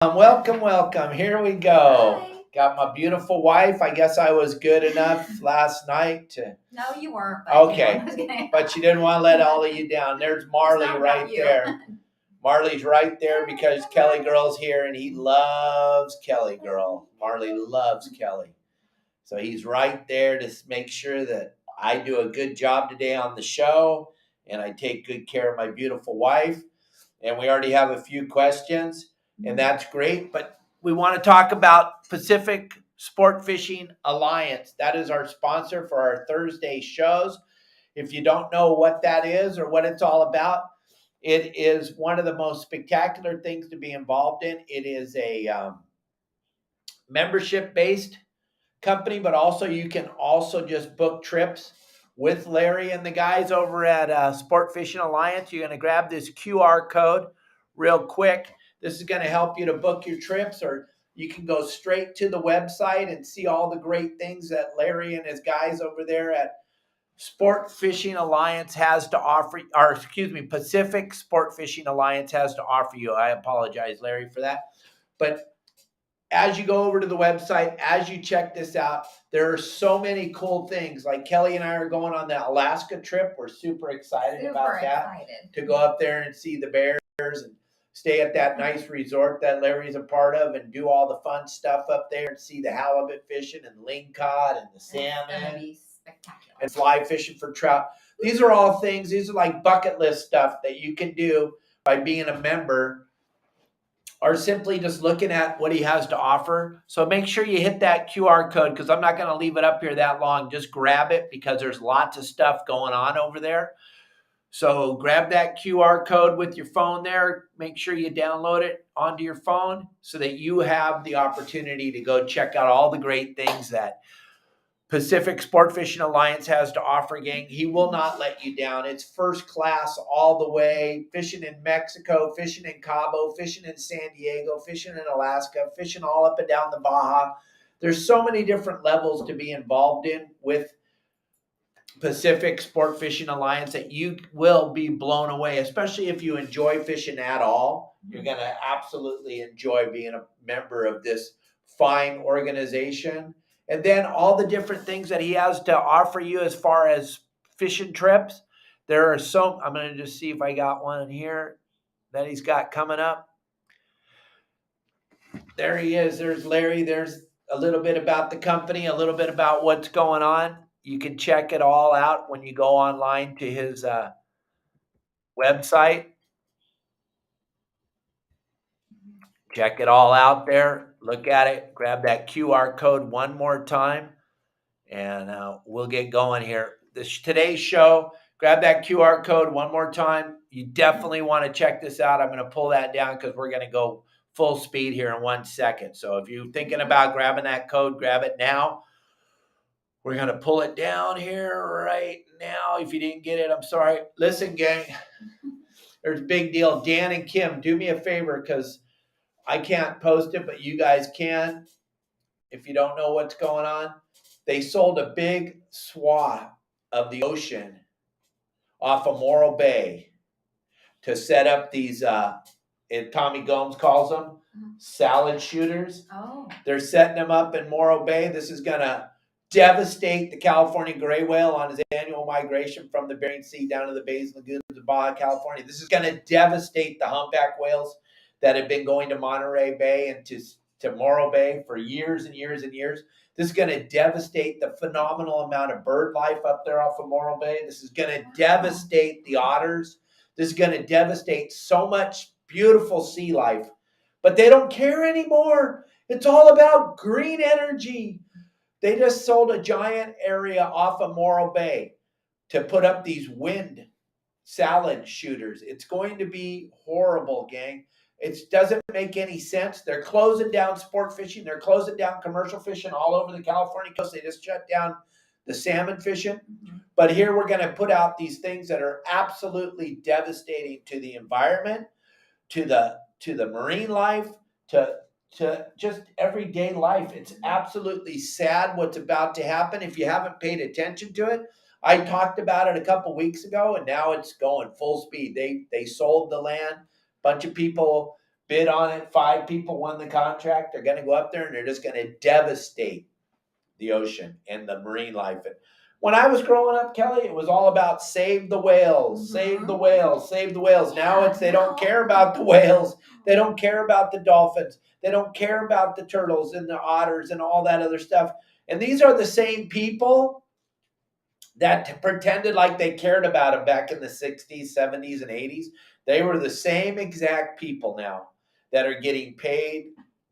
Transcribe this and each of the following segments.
Welcome, welcome. Here we go. Hi. Got my beautiful wife. I guess I was good enough last night to. No, you weren't. Okay, but she didn't want to let all of you down. There's Marley right there. Marley's right there because Kelly Girl's here and he loves Kelly Girl. Marley loves Kelly. So he's right there to make sure that I do a good job today on the show and I take good care of my beautiful wife. And we already have a few questions, and that's great. But we want to talk about Pacific Sport Fishing Alliance. That is our sponsor for our Thursday shows. If you don't know what that is or what it's all about, it is one of the most spectacular things to be involved in. It is a membership-based company, but also you can also just book trips with Larry and the guys over at Sport Fishing Alliance. You're going to grab this QR code real quick. This is going to help you to book your trips, or you can go straight to the website and see all the great things that Larry and his guys over there at Sport Fishing Alliance has to offer, or excuse me, Pacific Sport Fishing Alliance has to offer you. I apologize, Larry, for that. But as you go over to the website, as you check this out, there are so many cool things. Like Kelly and I are going on the Alaska trip. We're super excited about that. To go up there and see the bears and stay at that nice resort that Larry's a part of and do all the fun stuff up there and see the halibut fishing and lingcod and the salmon and fly fishing for trout. These are all things, these are like bucket list stuff that you can do by being a member or simply just looking at what he has to offer. So make sure you hit that QR code because I'm not going to leave it up here that long. Just grab it because there's lots of stuff going on over there. So grab that QR code with your phone there. Make sure you download it onto your phone so that you have the opportunity to go check out all the great things that Pacific Sport Fishing Alliance has to offer, gang. He will not let you down. It's first class all the way. Fishing in Mexico, fishing in Cabo, fishing in San Diego, fishing in Alaska, fishing all up and down the Baja. There's so many different levels to be involved in with Pacific Sport Fishing Alliance that you will be blown away, especially if you enjoy fishing at all. You're going to absolutely enjoy being a member of this fine organization. And then all the different things that he has to offer you as far as fishing trips. There are so, I'm going to just see if I got one in here that he's got coming up. There he is. There's Larry. There's a little bit about the company, a little bit about what's going on. You can check it all out when you go online to his website. Check it all out there. Look at it. Grab that QR code one more time, and we'll get going here. Today's show, grab that QR code one more time. You definitely want to check this out. I'm going to pull that down because we're going to go full speed here in 1 second. So if you're thinking about grabbing that code, grab it now. We're going to pull it down here right now. If you didn't get it, I'm sorry. Listen, gang, there's a big deal. Dan and Kim, do me a favor because I can't post it, but you guys can. If you don't know what's going on, they sold a big swath of the ocean off of Morro Bay to set up these, Tommy Gomes calls them, salad shooters. Oh. They're setting them up in Morro Bay. This is going to devastate the California gray whale on his annual migration from the Bering Sea down to the bays and lagoons of Baja California. This is going to devastate the humpback whales that have been going to Monterey Bay and to Morro Bay for years and years and years. This is going to devastate the phenomenal amount of bird life up there off of Morro Bay. This is going to devastate the otters. This is going to devastate so much beautiful sea life. But they don't care anymore. It's all about green energy. They just sold a giant area off of Morro Bay to put up these wind salad shooters. It's going to be horrible, gang. It doesn't make any sense. They're closing down sport fishing. They're closing down commercial fishing all over the California coast. They just shut down the salmon fishing. Mm-hmm. But here we're going to put out these things that are absolutely devastating to the environment, to the marine life, to just everyday life. It's absolutely sad what's about to happen if you haven't paid attention to it. I talked about it a couple weeks ago, and now it's going full speed. They sold the land. Bunch of people bid on it. 5 people won the contract. They're going to go up there and they're just going to devastate the ocean and the marine life. And when I was growing up, Kelly, it was all about save the whales, save the whales, save the whales. Now it's they don't care about the whales. They don't care about the dolphins. They don't care about the turtles and the otters and all that other stuff. And these are the same people that pretended like they cared about them back in the 60s, 70s, and 80s. They were the same exact people now that are getting paid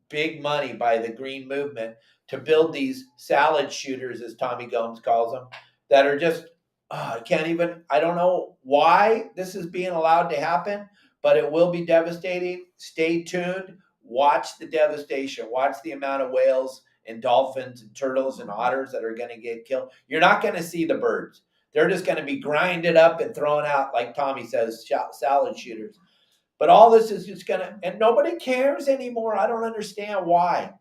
big money by the green movement to build these salad shooters, as Tommy Gomes calls them, that are just, I don't know why this is being allowed to happen, but it will be devastating. Stay tuned. Watch the devastation. Watch the amount of whales and dolphins and turtles and otters that are going to get killed. You're not going to see the birds. They're just going to be grinded up and thrown out, like Tommy says, salad shooters. But all this is just going to, and nobody cares anymore. I don't understand why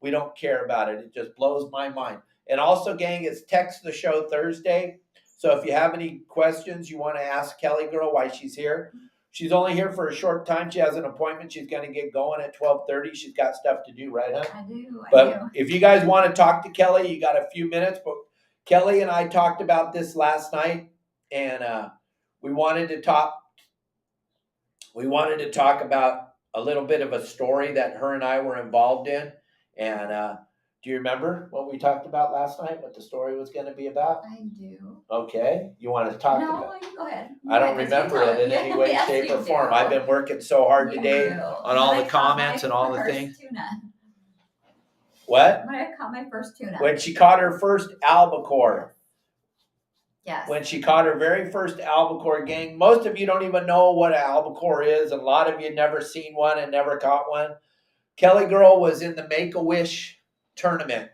we don't care about it. It just blows my mind. And also, gang, it's Text the Show Thursday. So if you have any questions you want to ask Kelly Girl why she's here, she's only here for a short time. She has an appointment. She's going to get going at 12:30. She's got stuff to do, right, huh? I do. But if you guys want to talk to Kelly, you got a few minutes. But Kelly and I talked about this last night, and we wanted to talk about a little bit of a story that her and I were involved in. And do you remember what we talked about last night, what the story was going to be about? I do. Okay. You want to talk about it? No, go ahead. I don't remember it in any way, shape, or form. I've been working so hard today on all the comments and all the things. Tuna. What? When I caught my first tuna. When she caught her first albacore. Yes. When she caught her very first albacore, gang. Most of you don't even know what an albacore is. A lot of you never seen one and never caught one. Kelly Girl was in the Make-A-Wish tournament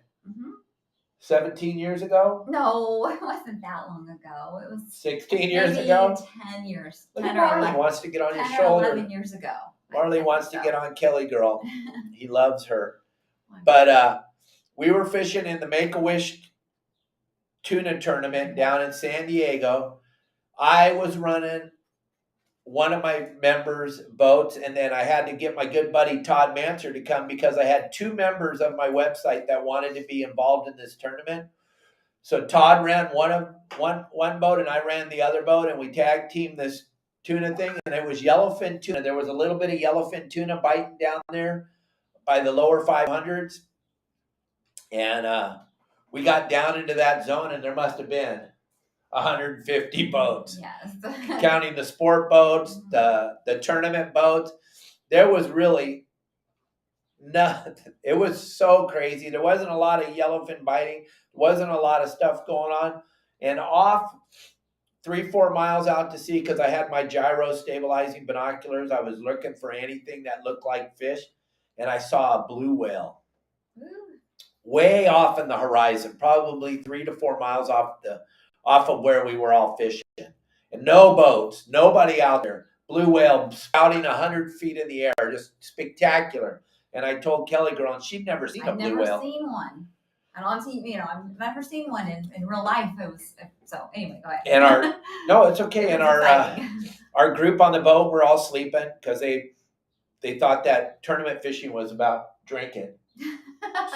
17 years ago. No, it wasn't that long ago. It was 16 years ago. 10 years. Look at Marley wants to get on your shoulder. 11 years ago. Marley wants to get on Kelly Girl. He loves her. But we were fishing in the Make-A-Wish tuna tournament down in San Diego. I was running one of my members' boats, and then I had to get my good buddy Todd Manser to come because I had 2 members of my website that wanted to be involved in this tournament. So Todd ran one boat, and I ran the other boat, and we tag teamed this tuna thing, and it was yellowfin tuna. There was a little bit of yellowfin tuna biting down there by the lower 500s, and we got down into that zone, and there must have been 150 boats. Yes. Counting the sport boats, the tournament boats. There was really nothing. It was so crazy. There wasn't a lot of yellowfin biting. There wasn't a lot of stuff going on. And off 3-4 miles out to sea, because I had my gyro stabilizing binoculars, I was looking for anything that looked like fish, and I saw a blue whale. Ooh. Way off in the horizon, probably 3 to 4 miles off of where we were all fishing. And no boats, nobody out there. Blue whale spouting 100 feet in the air, just spectacular. And I told Kelly Girl, and she'd never seen a blue whale. I've never seen one. I don't see, I've never seen one in real life. It was, so anyway, go ahead. And no, it's okay. And our group on the boat, we're all sleeping because they thought that tournament fishing was about drinking.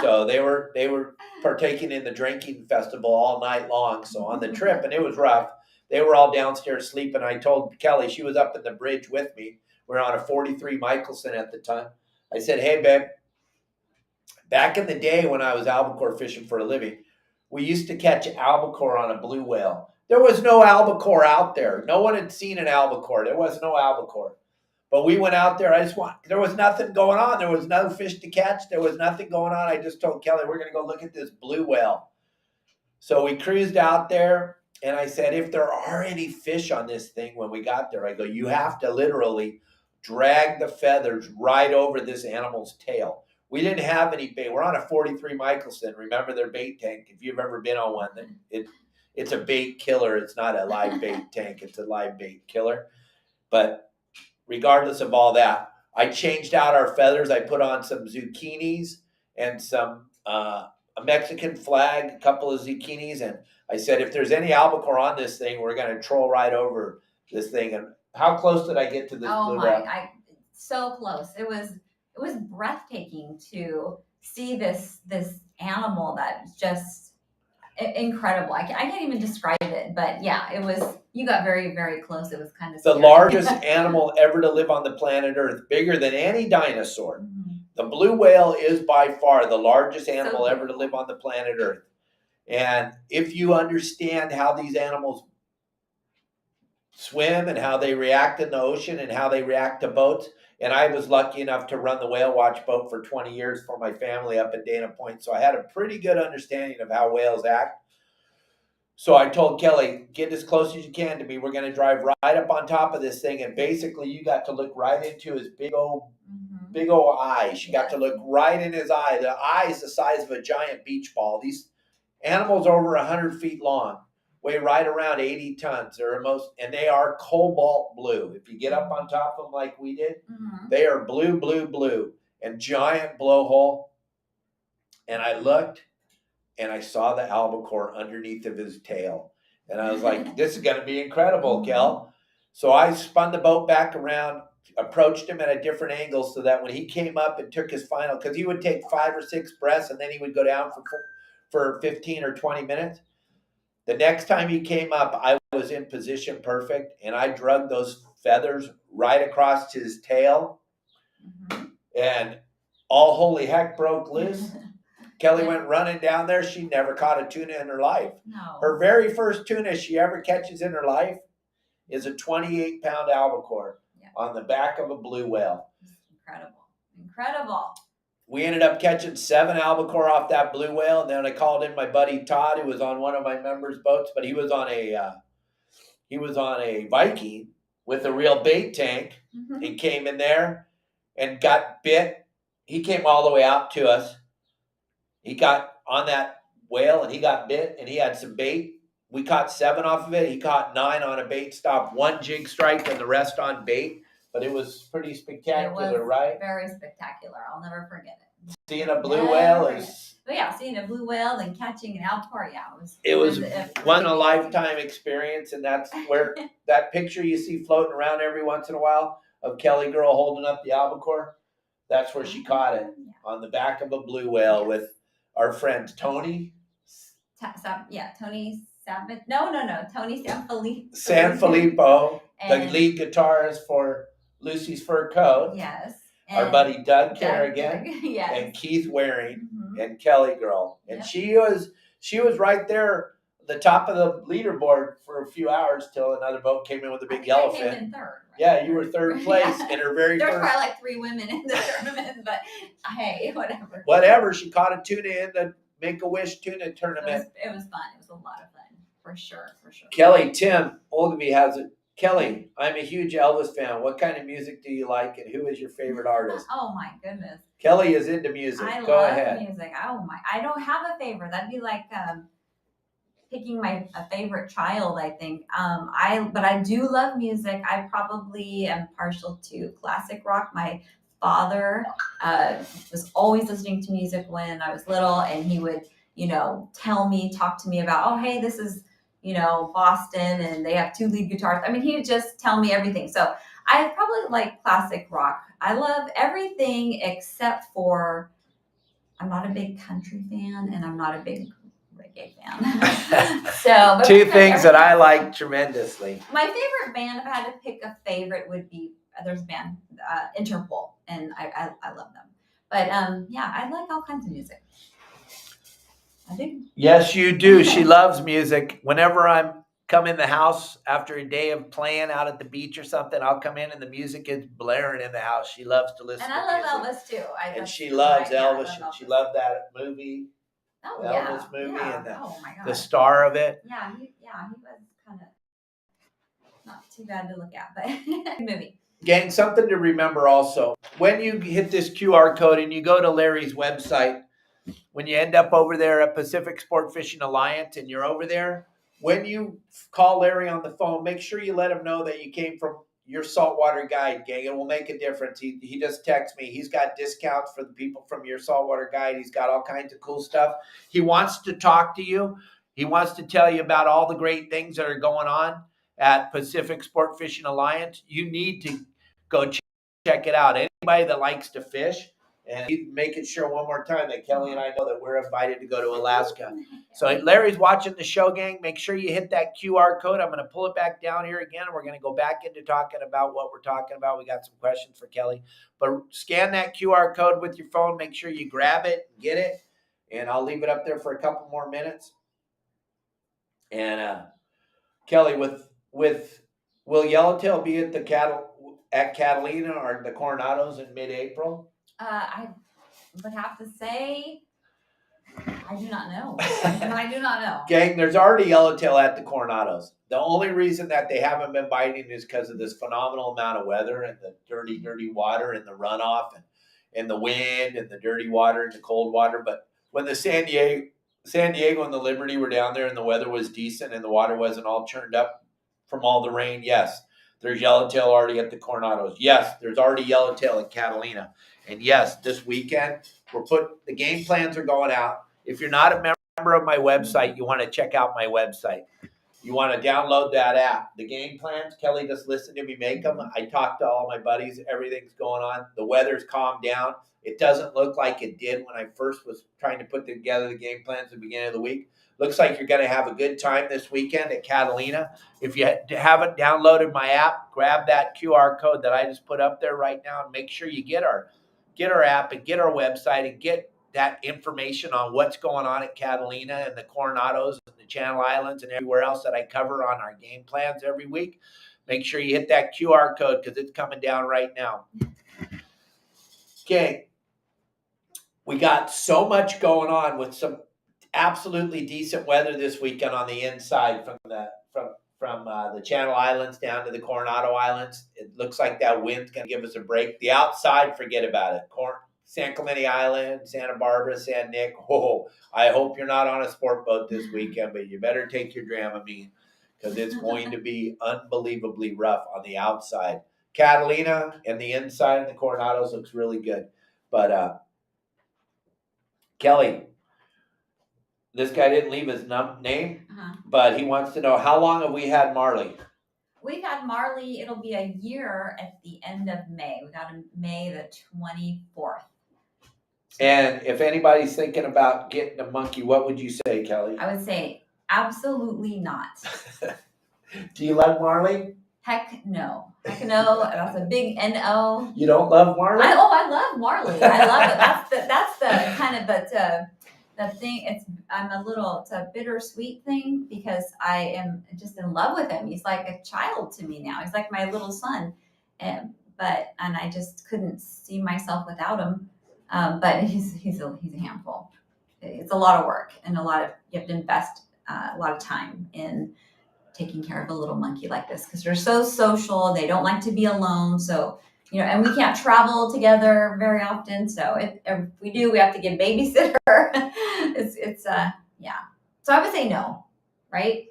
So they were partaking in the drinking festival all night long. So on the trip, and it was rough, they were all downstairs sleeping. I told Kelly, she was up in the bridge with me. We were on a 43 Michelson at the time. I said, hey, babe, back in the day when I was albacore fishing for a living, we used to catch albacore on a blue whale. There was no albacore out there. No one had seen an albacore. There was no albacore. But we went out there. There was nothing going on. There was no fish to catch. There was nothing going on. I just told Kelly, we're going to go look at this blue whale. So we cruised out there, and I said, if there are any fish on this thing when we got there, I go, you have to literally drag the feathers right over this animal's tail. We didn't have any bait. We're on a 43 Michelson. Remember their bait tank. If you've ever been on one, it's a bait killer. It's not a live bait tank. It's a live bait killer. But regardless of all that, I changed out our feathers. I put on some zucchinis and some a Mexican flag, a couple of zucchinis, and I said, if there's any albacore on this thing, we're going to troll right over this thing. And how close did I get to this blue whale? so close. It was breathtaking to see this animal that's just incredible. I can't even describe it, but yeah, it was. You got very, very close. It was kind of The scary. largest animal ever to live on the planet Earth, bigger than any dinosaur. The blue whale is by far the largest animal ever to live on the planet Earth. And if you understand how these animals swim and how they react in the ocean and how they react to boats, and I was lucky enough to run the whale watch boat for 20 years for my family up in Dana Point, so I had a pretty good understanding of how whales act. So I told Kelly, get as close as you can to me. We're going to drive right up on top of this thing, and basically you got to look right into his big old eyes. You got to look right in his eye. The eye is the size of a giant beach ball. These animals are over 100 feet long, weigh right around 80 tons. And they are cobalt blue. If you get up on top of them like we did, they are blue, blue, blue, and giant blowhole. And I looked, and I saw the albacore underneath of his tail. And I was like, this is going to be incredible, Kel. So I spun the boat back around, approached him at a different angle so that when he came up and took his final, because he would take 5 or 6 breaths and then he would go down for 15 or 20 minutes. The next time he came up, I was in position perfect, and I drug those feathers right across his tail, and all holy heck broke loose. Kelly went running down there. She never caught a tuna in her life. No. Her very first tuna she ever catches in her life is a 28-pound albacore on the back of a blue whale. Incredible. We ended up catching 7 albacore off that blue whale, and then I called in my buddy Todd, who was on one of my members' boats, but he was on a Viking with a real bait tank. He came in there and got bit. He came all the way out to us. He got on that whale and he got bit, and he had some bait. We caught 7 off of it. He caught 9 on a bait stop, 1 jig strike, and the rest on bait. But it was pretty spectacular, right? Very spectacular. I'll never forget it. Seeing a blue whale is... But yeah, seeing a blue whale and catching an albacore, it was one in a lifetime experience, and that's where that picture you see floating around every once in a while of Kelly girl holding up the albacore, that's where she caught it, on the back of a blue whale with our friend Tony. Tony Sabin. No, Tony Sanfilippo. Sanfilippo, the lead guitarist for Lucy's Fur Coat. Yes. Our buddy Doug Kerrigan. Yes. And Keith Waring and Kelly Girl. And she was right there at the top of the leaderboard for a few hours till another boat came in with a big yellowfin. I came in third. Right? Yeah, you were third place in her very first. There's probably like 3 women in the tournament, but hey, whatever. Whatever. She caught a tuna in the Make-A-Wish tuna tournament. It was fun. It was a lot of fun. For sure. Kelly, Tim Oldby has it. Kelly, I'm a huge Elvis fan. What kind of music do you like, and who is your favorite artist? Oh my goodness. Kelly is into music. Go ahead. Music. Oh my! I don't have a favorite. That'd be like picking a favorite child. I think. But I do love music. I probably am partial to classic rock. My father was always listening to music when I was little, and he would, talk to me about, oh hey, this is, Boston, and they have 2 lead guitars. I mean, he would just tell me everything. So I probably like classic rock. I love everything except for, I'm not a big country fan, and I'm not a big reggae fan. So 2 things that I like tremendously. My favorite band, if I had to pick a favorite, would be, there's a band, Interpol, and I love them. But I like all kinds of music. I do. Yes, you do. She loves music. Whenever I'm come in the house after a day of playing out at the beach or something, I'll come in and the music is blaring in the house. She loves to listen to music. And I love Elvis too. And she loves Elvis. She loved that movie. Oh, Elvis movie and the the star of it. Yeah, he was kind of not too bad to look at, but good movie. Gang, something to remember also. When you hit this QR code and you go to Larry's website, when you end up over there at Pacific Sport Fishing Alliance and you're over there, when you call Larry on the phone, make sure you let him know that you came from Your Saltwater Guide, gang. It will make a difference. He just texts me. He's got discounts for the people from Your Saltwater Guide. He's got all kinds of cool stuff. He wants to talk to you. He wants to tell you about all the great things that are going on at Pacific Sport Fishing Alliance. You need to go check check it out. Anybody that likes to fish, and making sure one more time that Kelly and I know that we're invited to go to Alaska. So Larry's watching the show, gang. Make sure you hit that QR code. I'm going to pull it back down here again, and we're going to go back into talking about what we're talking about. We got some questions for Kelly, but scan that QR code with your phone. Make sure you grab it, get it, and I'll leave it up there for a couple more minutes. And Kelly, will Yellowtail be at Catalina or the Coronados in mid-April? I would have to say I do not know. I do not know. Gang, there's already Yellowtail at the Coronados. The only reason that they haven't been biting is because of this phenomenal amount of weather and the dirty, dirty water and the runoff and the wind and the dirty water and the cold water. But when the San Diego and the Liberty were down there and the weather was decent and the water wasn't all churned up from all the rain, yes, there's Yellowtail already at the Coronados. Yes, there's already Yellowtail at Catalina. And yes, this weekend, the game plans are going out. If you're not a member of my website, you want to check out my website. You want to download that app. The game plans, Kelly just listened to me make them. I talked to all my buddies. Everything's going on. The weather's calmed down. It doesn't look like it did when I first was trying to put together the game plans at the beginning of the week. Looks like you're going to have a good time this weekend at Catalina. If you haven't downloaded my app, grab that QR code that I just put up there right now and make sure you get our app and get our website and get that information on what's going on at Catalina and the Coronados and the Channel Islands and everywhere else that I cover on our game plans every week. Make sure you hit that QR code because it's coming down right now. Okay. We got so much going on with some absolutely decent weather this weekend on the inside from the Channel Islands down to the Coronado Islands. It looks like that wind's going to give us a break. The outside, forget about it. San Clemente Island, Santa Barbara, San Nick. Oh, I hope you're not on a sport boat this weekend, but you better take your Dramamine because it's going to be unbelievably rough on the outside. Catalina and the inside and the Coronados looks really good. But Kelly, this guy didn't leave his name, but he wants to know, how long have we had Marley? We've had Marley, it'll be a year at the end of May. We got him May the 24th. And if anybody's thinking about getting a monkey, what would you say, Kelly? I would say absolutely not. Do you love Marley? Heck no. Heck no. That's a big no. You don't love Marley? I love Marley. I love it. That's the kind of the thing. It's a bittersweet thing because I am just in love with him. He's like a child to me now. He's like my little son. And I just couldn't see myself without him. But he's a handful. It's a lot of work and you have to invest a lot of time in taking care of a little monkey like this because they're so social. They don't like to be alone. So, and we can't travel together very often. So if we do, we have to get a babysitter. Yeah. So I would say no, right?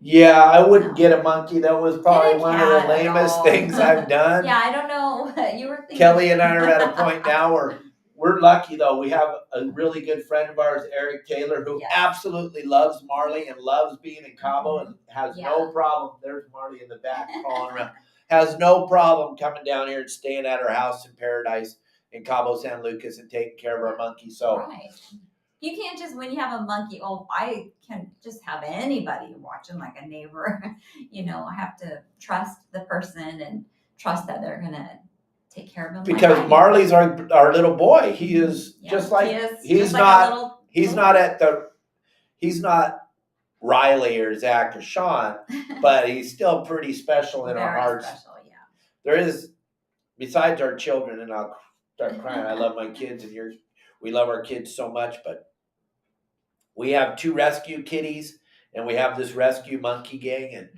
Yeah, I wouldn't get a monkey. That was probably one of the lamest things I've done. Yeah, I don't know what you were thinking. Kelly and I are at a point now where we're lucky, though. We have a really good friend of ours, Eric Taylor, who absolutely loves Marley and loves being in Cabo and has no problem. There's Marley in the back crawling around. Has no problem coming down here and staying at our house in Paradise in Cabo San Lucas and taking care of our monkey. So. Right. You can't just, when you have a monkey, I can just have anybody watching like a neighbor. I have to trust the person and trust that they're going to take care of him. Because Marley's our little boy. He is just like, he's not Riley or Zach or Sean, but he's still pretty special in our hearts. Special, yeah. There is, besides our children, and I'll start crying. I love my kids and we love our kids so much, but we have 2 rescue kitties and we have this rescue monkey gang, and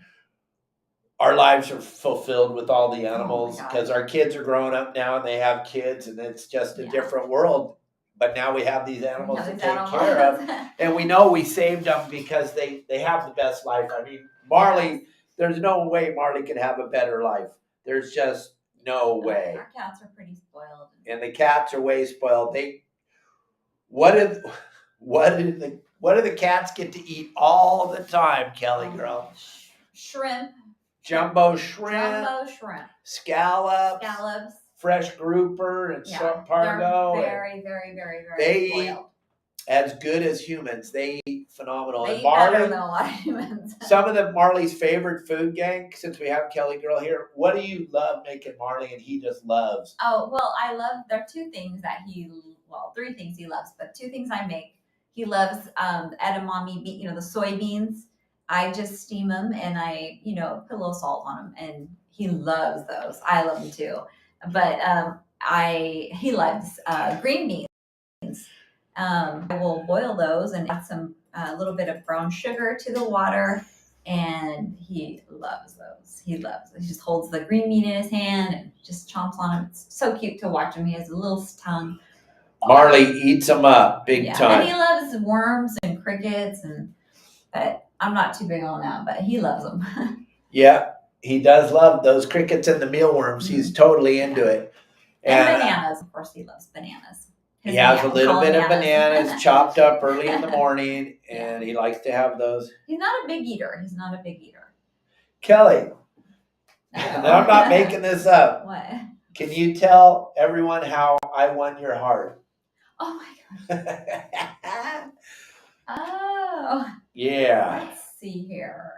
our lives are fulfilled with all the animals because our kids are growing up now and they have kids, and it's just a different world. But now we have these animals to take care of, and we know we saved them because they have the best life. I mean, Marley, there's no way Marley could have a better life. There's just no way. Our cats are pretty spoiled. And the cats are way spoiled. What do the cats get to eat all the time, Kelly girl? Shrimp, jumbo shrimp, scallops, fresh grouper, and shrimp pargo. They're very They spoiled. eat as good as humans. They eat phenomenal. They and eat Marley, better than a lot of humans. some of Marley's favorite food, gang, since we have Kelly Girl here, what do you love making Marley and he just loves? Oh, well, there are two things that three things he loves, but two things I make. He loves edamame, the soybeans. I just steam them and I, put a little salt on them, and he loves those. I love them too. But he loves green beans. I will boil those and add a little bit of brown sugar to the water, and he loves those. He just holds the green bean in his hand and just chomps on them. It's so cute to watch him. He has a little tongue. Marley eats them up big time. And he loves worms and crickets, but I'm not too big on that, but he loves them. Yeah, he does love those crickets and the mealworms. He's totally into it. And bananas. Of course, he loves bananas. He has a little bit of bananas chopped up early in the morning, and he likes to have those. He's not a big eater. Kelly, and I'm not making this up. What? Can you tell everyone how I won your heart? Oh my gosh. Oh. Yeah. Let's see here.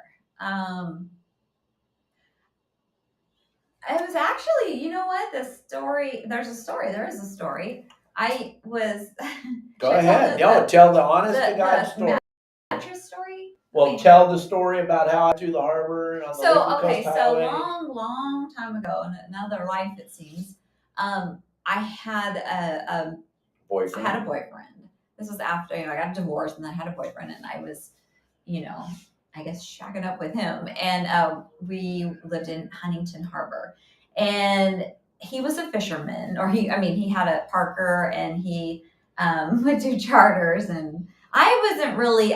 It was actually, you know what? There is a story. I was. Go ahead. Tell the honest to God story. Mattress story? Well, tell the story about how I threw the harbor on the Liquid Coast Highway. long time ago, in another life it seems, I had a boyfriend. I had a boyfriend. This was after, I got divorced, and then I had a boyfriend, and I was, I guess shacking up with him, and we lived in Huntington Harbor, and he was a fisherman, he had a Parker, and he would do charters, and I wasn't really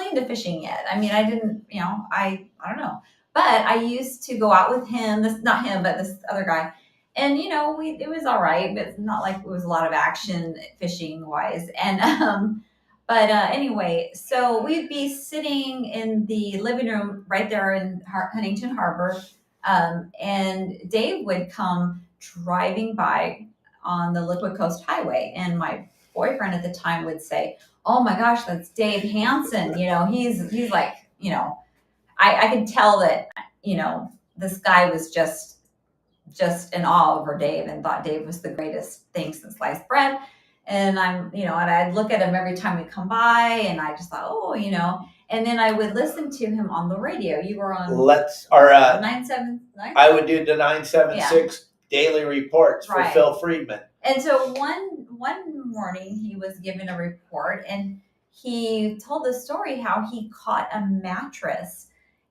into fishing yet. I didn't, I don't know, but I used to go out with him. Not him, but this other guy. And it was all right, but it's not like it was a lot of action fishing wise. And but anyway, so we'd be sitting in the living room right there in Huntington Harbor, and Dave would come driving by on the Liquid Coast Highway, and my boyfriend at the time would say, "Oh my gosh, that's Dave Hansen." He's like, I could tell that this guy was just in awe over Dave and thought Dave was the greatest thing since sliced bread. And and I'd look at him every time we come by, and I just thought, and then I would listen to him on the radio. You were on 979. I would do the 976 daily reports for Phil Friedman. And so one morning he was given a report, and he told the story how he caught a mattress.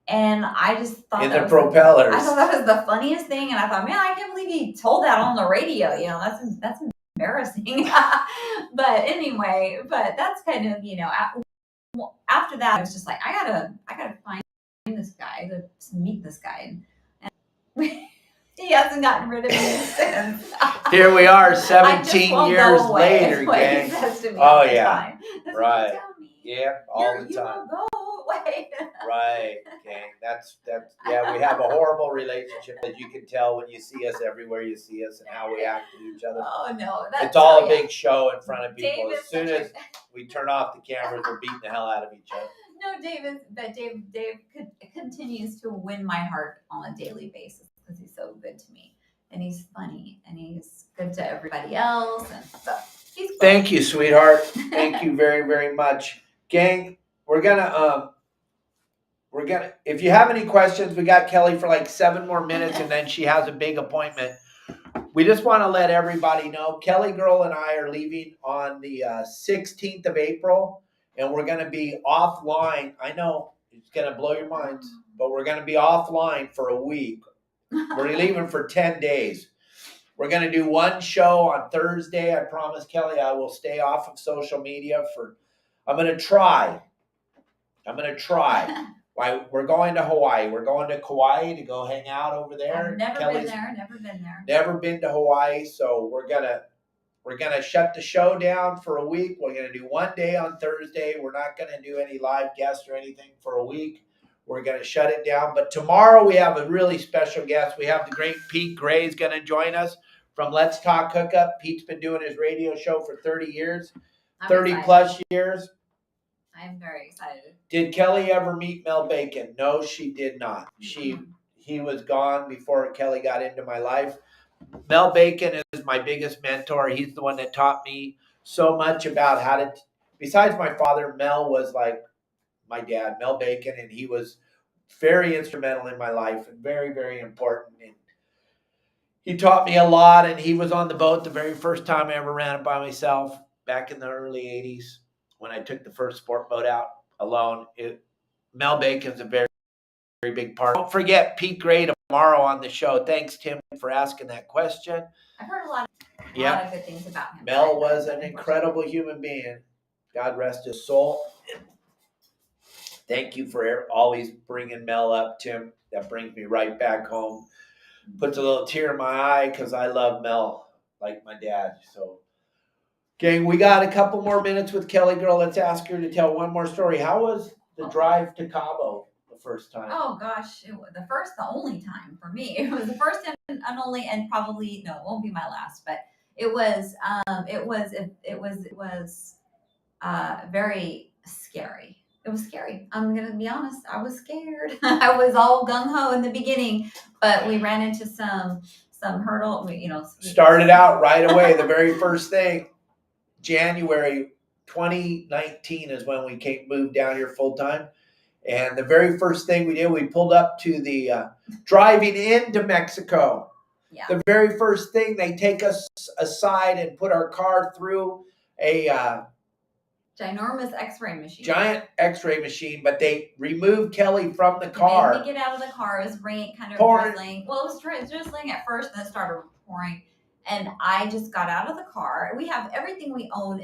And I just thought in the propellers. I thought that was the funniest thing, and I thought, man, I can't believe he told that on the radio. That's embarrassing. But anyway, that's kind of after that, I was just like, I gotta find this guy to meet this guy, and he hasn't gotten rid of me since. Here we are, 17 years later, gang. Oh yeah, right. Yeah, all the time. Right, gang. That's yeah. We have a horrible relationship, as you can tell when you see us everywhere you see us, and how we act with each other. Oh no, it's all a big show in front of people. As soon as we turn off the cameras, we're beating the hell out of each other. No, Dave continues to win my heart on a daily basis because he's so good to me, and he's funny, and he's good to everybody else, and so he's fun. Thank you, sweetheart. Thank you very, very much, gang. We're gonna if you have any questions, we got Kelly for like 7 more minutes, and then she has a big appointment. We just want to let everybody know, Kelly Girl and I are leaving on the 16th of April, and we're going to be offline. I know it's going to blow your minds, but we're going to be offline for a week. We're leaving for 10 days. We're going to do one show on Thursday. I promise, Kelly, I will stay off of social media I'm going to try. Why we're going to Hawaii. We're going to Kauai to go hang out over there. I've never been there. Never been to Hawaii, so we're gonna shut the show down for a week. We're gonna do one day on Thursday. We're not gonna do any live guests or anything for a week. we're going to shut it down. But tomorrow we have a really special guest. We have the great Pete Gray's going to join us from Let's Talk Hookup. Pete's been doing his radio show for 30 years, 30 plus years. I'm very excited. Did Kelly ever meet Mel Bacon? No, she did not. He was gone before Kelly got into my life. Mel Bacon is my biggest mentor. He's the one that taught me so much about how to, besides my father, Mel was like my dad, Mel Bacon, and he was very instrumental in my life and very, very important. And he taught me a lot, and he was on the boat the very first time I ever ran it by myself back in the early 80s when I took the first sport boat out alone. Mel Bacon's a very, very big part. Don't forget Pete Gray tomorrow on the show. Thanks, Tim, for asking that question. I've heard a lot of good things about him. Mel was an incredible human being. God rest his soul. Thank you for always bringing Mel up, Tim. That brings me right back home. Puts a little tear in my eye because I love Mel like my dad. So, gang, we got a couple more minutes with Kelly Girl. Let's ask her to tell one more story. How was the drive to Cabo the first time? Oh gosh, the only time for me. It was the first and only, and probably no, it won't be my last. But it was very scary. It was scary. I'm gonna be honest. I was scared. I was all gung ho in the beginning, but we ran into some hurdle. Started out right away. The very first thing, January 2019 is when we moved down here full time. And the very first thing we did, we pulled up to the driving into Mexico. Yeah. The very first thing, they take us aside and put our car through a ginormous X-ray machine. Giant X-ray machine, but they removed Kelly from the car. They made me get out of the car. It was raining, kind of drizzling. Well, it was drizzling at first, then it started pouring. And I just got out of the car. We have everything we own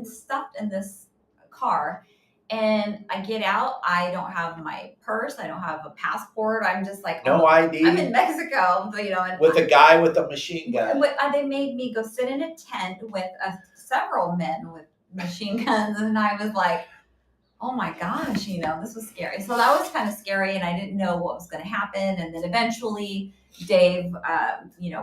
stuffed in this car. And I get out. I don't have my purse. I don't have a passport. I'm just like, no ID. I'm in Mexico, and with a guy with a machine gun. They made me go sit in a tent with several men with machine guns, and I was like, oh my gosh, this was scary. So that was kind of scary, and I didn't know what was going to happen. And then eventually Dave,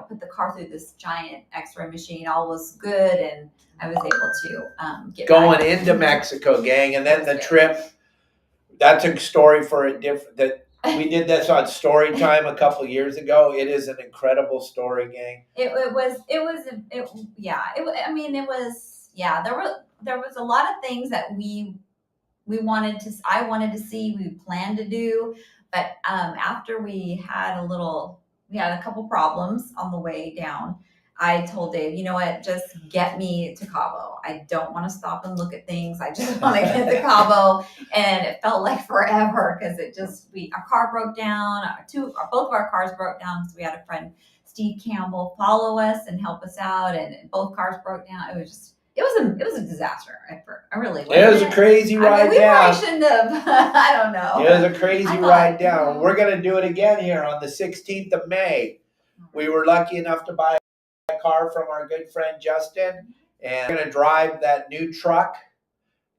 put the car through this giant X-ray machine. All was good, and I was able to get going into Mexico, gang. And then the trip, that's a story for a different, that we did this on Story Time a couple years ago. It is an incredible story, gang. There was a lot of things that I wanted to see, we planned to do, but after we had a couple problems on the way down. I told Dave, you know what, just get me to Cabo. I don't want to stop and look at things. I just want to get to Cabo. And it felt like forever because our car broke down. Both of our cars broke down because we had a friend, Steve Campbell, follow us and help us out, and both cars broke down. It was a disaster. I really was. It was a crazy ride down. We shouldn't have. I don't know. It was a crazy ride down. We're going to do it again here on the 16th of May. We were lucky enough to buy a car from our good friend Justin, and we're going to drive that new truck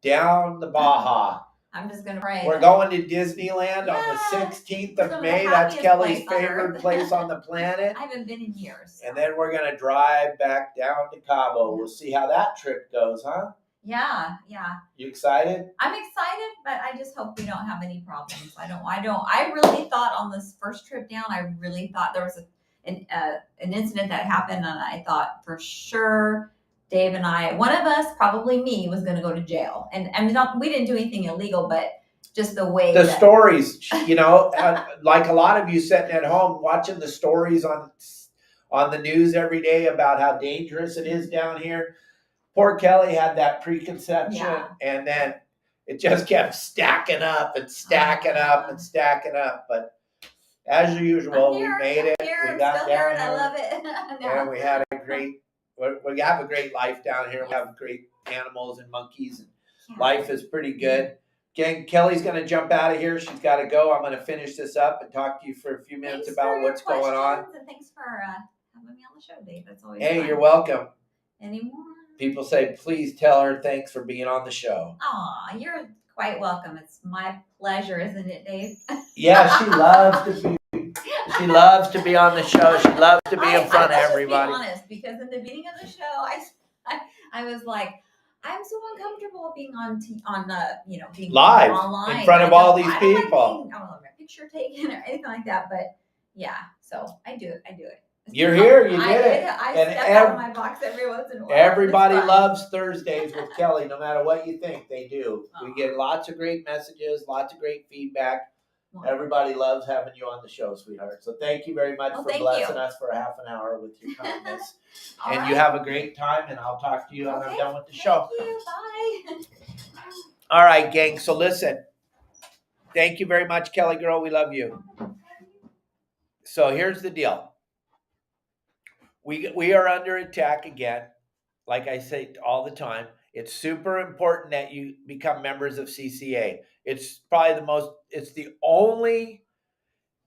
down the Baja. I'm just going to pray. We're going to Disneyland on the 16th of May. That's Kelly's favorite place on the planet. I haven't been in years. And then we're going to drive back down to Cabo. We'll see how that trip goes, huh? Yeah. You excited? I'm excited, but I just hope we don't have any problems. I really thought on this first trip down, I really thought there was an incident that happened, and I thought for sure Dave and I, one of us, probably me, was going to go to jail. And we didn't do anything illegal, but just the way stories, like a lot of you sitting at home watching the stories on the news every day about how dangerous it is down here. Poor Kelly had that preconception, and then it just kept stacking up and stacking up and stacking up. But as usual, we made it. We got down here. I love it. And we had we have a great life down here. We have great animals and monkeys, and life is pretty good. Gang, Kelly's going to jump out of here. She's got to go. I'm going to finish this up and talk to you for a few minutes about what's going on. And thanks for having me on the show, Dave. That's always fun. You're welcome. Any more? People say, please tell her thanks for being on the show. Aw, you're quite welcome. It's my pleasure, isn't it, Dave? Yeah, she loves to be. She loves to be on the show. She loves to be in front of everybody. Let's be honest, because in the beginning of the show, I was like, I'm so uncomfortable being being Live online in front of all these people. I don't want my picture taken or anything like that, but yeah, so I do it. You're here. You did it. I step out of my box every once in a while. Everybody loves Thursdays with Kelly, no matter what you think. They do. We get lots of great messages, lots of great feedback. Everybody loves having you on the show, sweetheart. So thank you very much for blessing us for a half an hour with your kindness. And you have a great time, and I'll talk to you when I'm done with the show. Thank you. Bye. All right, gang. So listen. Thank you very much, Kelly girl. We love you. So here's the deal. We are under attack again. Like I say all the time, it's super important that you become members of CCA. It's probably it's the only,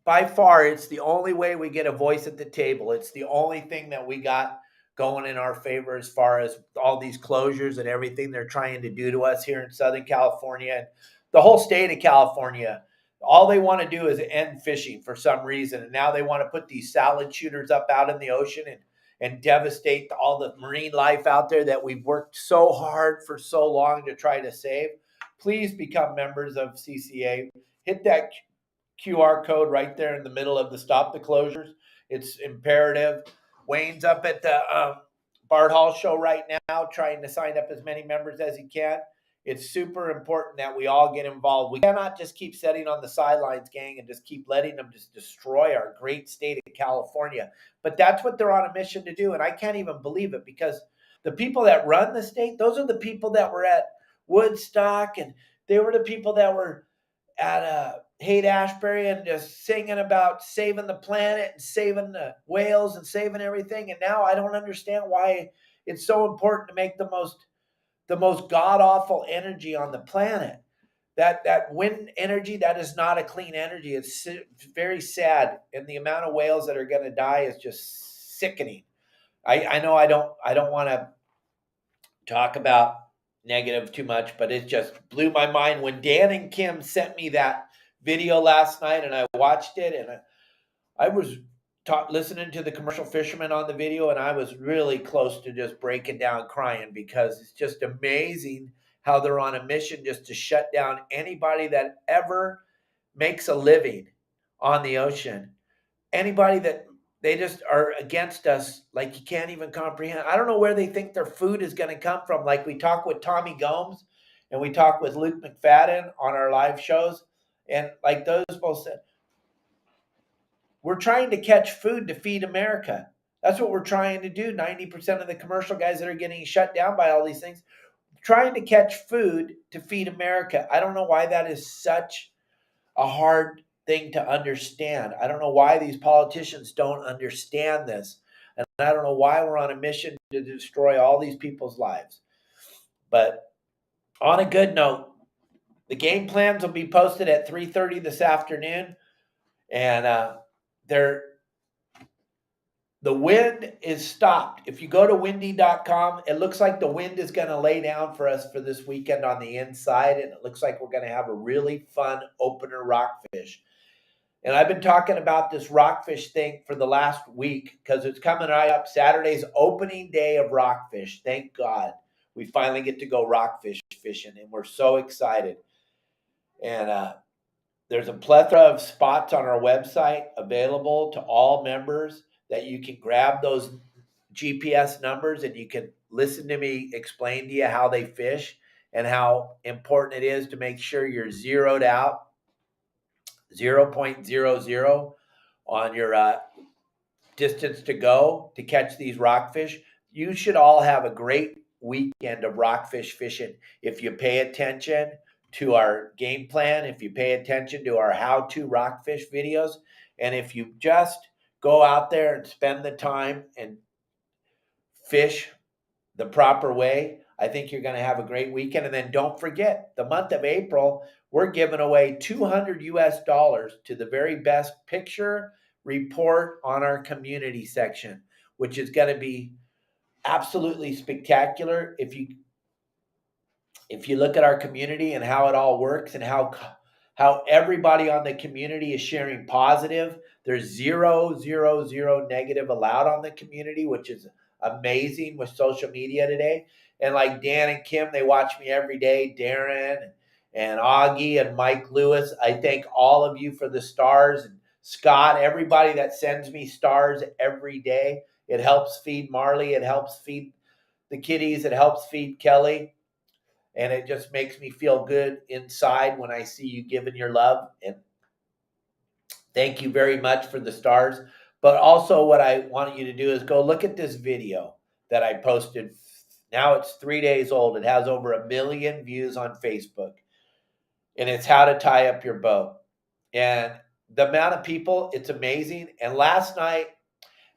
by far, it's the only way we get a voice at the table. It's the only thing that we got going in our favor as far as all these closures and everything they're trying to do to us here in Southern California and the whole state of California. All they want to do is end fishing for some reason. And now they want to put these salad shooters up out in the ocean and devastate all the marine life out there that we've worked so hard for so long to try to save. Please become members of CCA. Hit that QR code right there in the middle of the Stop the Closures. It's imperative. Wayne's up at the Bart Hall show right now trying to sign up as many members as he can. It's super important that we all get involved. We cannot just keep sitting on the sidelines, gang, and just keep letting them just destroy our great state of California. But that's what they're on a mission to do, and I can't even believe it because the people that run the state, those are the people that were at Woodstock, and they were the people that were at Haight-Ashbury and just singing about saving the planet and saving the whales and saving everything. And now I don't understand why it's so important to make the most god-awful energy on the planet. That wind energy, that is not a clean energy. It's very sad. And the amount of whales that are going to die is just sickening. I know I don't want to talk about negative too much, but it just blew my mind when Dan and Kim sent me that video last night, and I watched it, and I was listening to the commercial fisherman on the video, and I was really close to just breaking down crying because it's just amazing how they're on a mission just to shut down anybody that ever makes a living on the ocean. Anybody that they just are against us, like you can't even comprehend. I don't know where they think their food is going to come from. Like we talk with Tommy Gomes and we talk with Luke McFadden on our live shows. And like those both said, we're trying to catch food to feed America. That's what we're trying to do. 90% of the commercial guys that are getting shut down by all these things, trying to catch food to feed America. I don't know why that is such a hard thing to understand. I don't know why these politicians don't understand this. And I don't know why we're on a mission to destroy all these people's lives. But on a good note, the game plans will be posted at 3:30 this afternoon. And the wind is stopped. If you go to windy.com, it looks like the wind is going to lay down for us for this weekend on the inside. And it looks like we're going to have a really fun opener rockfish. And I've been talking about this rockfish thing for the last week because it's coming right up. Saturday's opening day of rockfish. Thank God we finally get to go rockfish fishing, and we're so excited. And there's a plethora of spots on our website available to all members that you can grab those GPS numbers and you can listen to me explain to you how they fish and how important it is to make sure you're zeroed out 0.00 on your distance to go to catch these rockfish. You should all have a great weekend of rockfish fishing if you pay attention to our game plan, if you pay attention to our how-to rockfish videos, and if you just go out there and spend the time and fish the proper way, I think you're going to have a great weekend. And then don't forget, the month of April, we're giving away $200 to the very best picture report on our community section, which is going to be absolutely spectacular. if you look at our community and how it all works and how everybody on the community is sharing positive, there's zero negative allowed on the community, which is amazing with social media today. And like Dan and Kim, they watch me every day. Darren and Augie and Mike Lewis, I thank all of you for the stars, and Scott, everybody that sends me stars every day. It helps feed Marley, it helps feed the kitties, it helps feed Kelly, and it just makes me feel good inside when I see you giving your love. And thank you very much for the stars. But also, what I want you to do is go look at this video that I posted. Now it's 3 days old. It has over 1 million views on Facebook, and it's how to tie up your boat. And the amount of people, it's amazing. And last night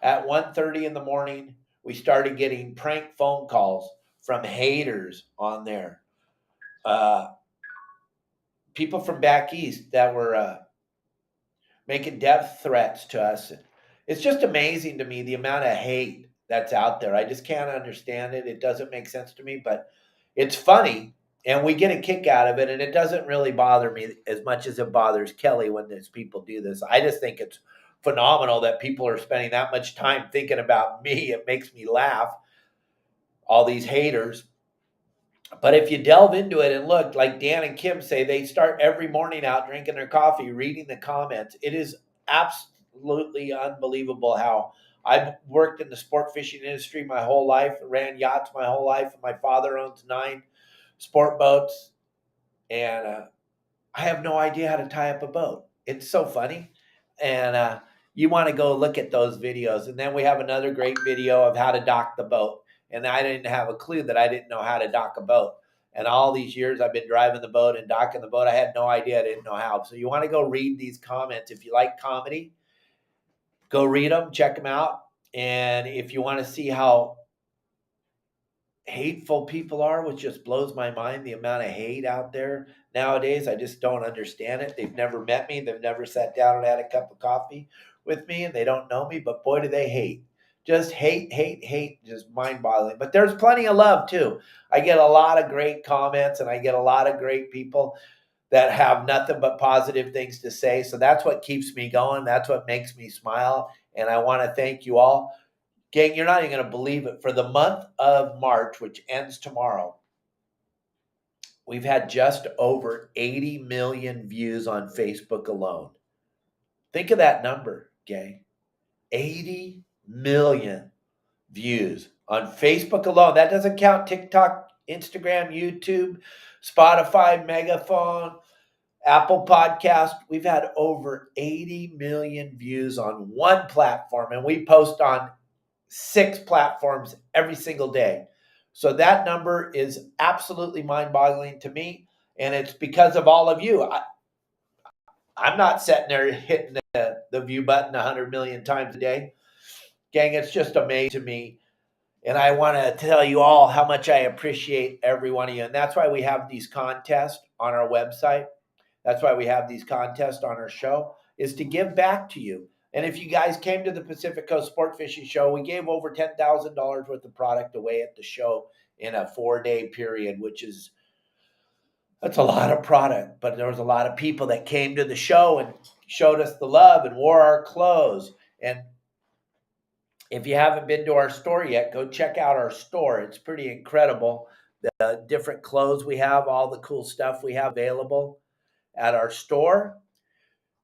at 1:30 in the morning, we started getting prank phone calls from haters on there. People from back east that were making death threats to us. It's just amazing to me the amount of hate that's out there. I just can't understand it. It doesn't make sense to me, but it's funny and we get a kick out of it. And it doesn't really bother me as much as it bothers Kelly when these people do this. I just think it's phenomenal that people are spending that much time thinking about me. It makes me laugh, all these haters. But if you delve into it and look, like Dan and Kim say, they start every morning out drinking their coffee, reading the comments. It is absolutely unbelievable how I've worked in the sport fishing industry my whole life, ran yachts my whole life. My father owns 9 sport boats, and I have no idea how to tie up a boat. It's so funny. And you want to go look at those videos. And then we have another great video of how to dock the boat. And I didn't have a clue that I didn't know how to dock a boat. And all these years I've been driving the boat and docking the boat, I had no idea. I didn't know how. So you want to go read these comments. If you like comedy, go read them, check them out. And if you want to see how hateful people are, which just blows my mind, the amount of hate out there nowadays, I just don't understand it. They've never met me, they've never sat down and had a cup of coffee with me, and they don't know me, but boy do they hate. Just hate, just mind-boggling. But there's plenty of love too. I get a lot of great comments, and I get a lot of great people that have nothing but positive things to say. So that's what keeps me going, that's what makes me smile. And I want to thank you all. Gang, you're not even going to believe it. For the month of March, which ends tomorrow, we've had just over 80 million views on Facebook alone. Think of that number, gang. 80 million views on Facebook alone. That doesn't count TikTok, Instagram, YouTube, Spotify, Megaphone, Apple Podcast. We've had over 80 million views on one platform, and we post on 6 platforms every single day. So that number is absolutely mind-boggling to me, and it's because of all of you. I'm not sitting there hitting the view button 100 million times a day. Gang, it's just amazing to me. And I want to tell you all how much I appreciate every one of you. And that's why we have these contests on our website. That's why we have these contests on our show, is to give back to you. And if you guys came to the Pacific Coast Sport Fishing Show, we gave over $10,000 worth of product away at the show in a 4-day period, that's a lot of product. But there was a lot of people that came to the show and showed us the love and wore our clothes. And if you haven't been to our store yet, go check out our store. It's pretty incredible. The different clothes we have, all the cool stuff we have available at our store.